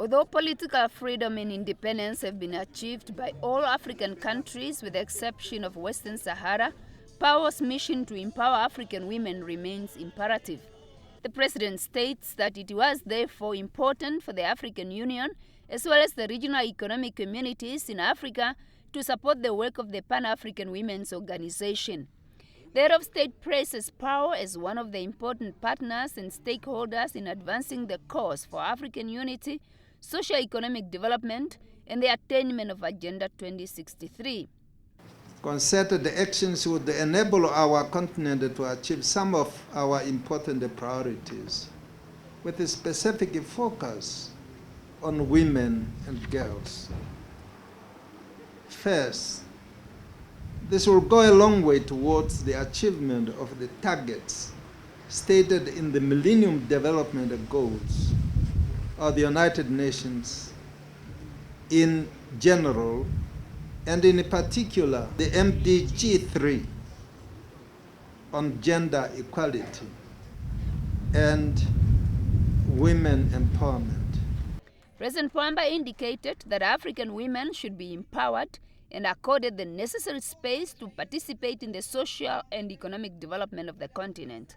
Although political freedom and independence have been achieved by all African countries with the exception of Western Sahara, PAWO's mission to empower African women remains imperative. The president states that it was therefore important for the African Union as well as the regional economic communities in Africa to support the work of the Pan-African Women's Organization. The head of state praises PAWO as one of the important partners and stakeholders in advancing the cause for African unity, socio-economic development, and the attainment of Agenda 2063. Concerted actions would enable our continent to achieve some of our important priorities, with a specific focus on women and girls. First, this will go a long way towards the achievement of the targets stated in the Millennium Development Goals of the United Nations in general, and in particular the MDG 3 on gender equality and women empowerment. President Pwamba indicated that African women should be empowered and accorded the necessary space to participate in the social and economic development of the continent.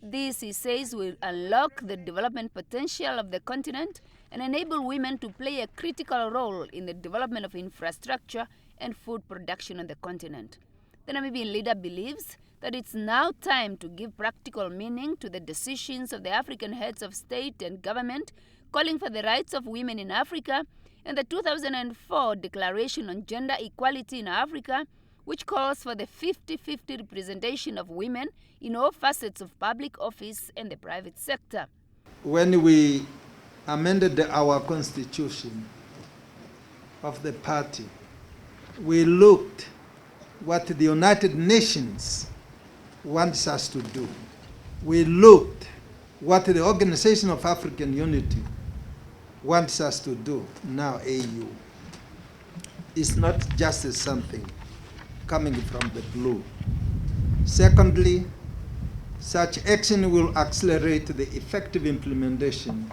This, he says, will unlock the development potential of the continent and enable women to play a critical role in the development of infrastructure and food production on the continent. The Namibian leader believes that it's now time to give practical meaning to the decisions of the African heads of state and government calling for the rights of women in Africa, and the 2004 Declaration on Gender Equality in Africa, which calls for the 50-50 representation of women in all facets of public office and the private sector. When we amended our constitution of the party, we looked what the United Nations wants us to do. We looked what the Organization of African Unity wants us to do. Now AU. It's not just something coming from the blue. Secondly, such action will accelerate the effective implementation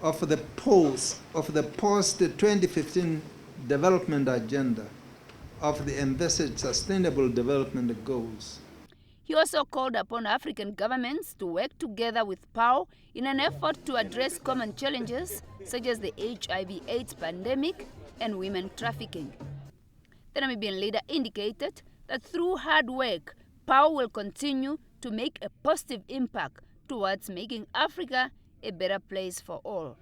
of the post-2015 development agenda of the envisaged Sustainable Development Goals. He also called upon African governments to work together with PAWO in an effort to address common challenges such as the HIV/AIDS pandemic and women trafficking. The Namibian leader indicated that through hard work, PAWO will continue to make a positive impact towards making Africa a better place for all.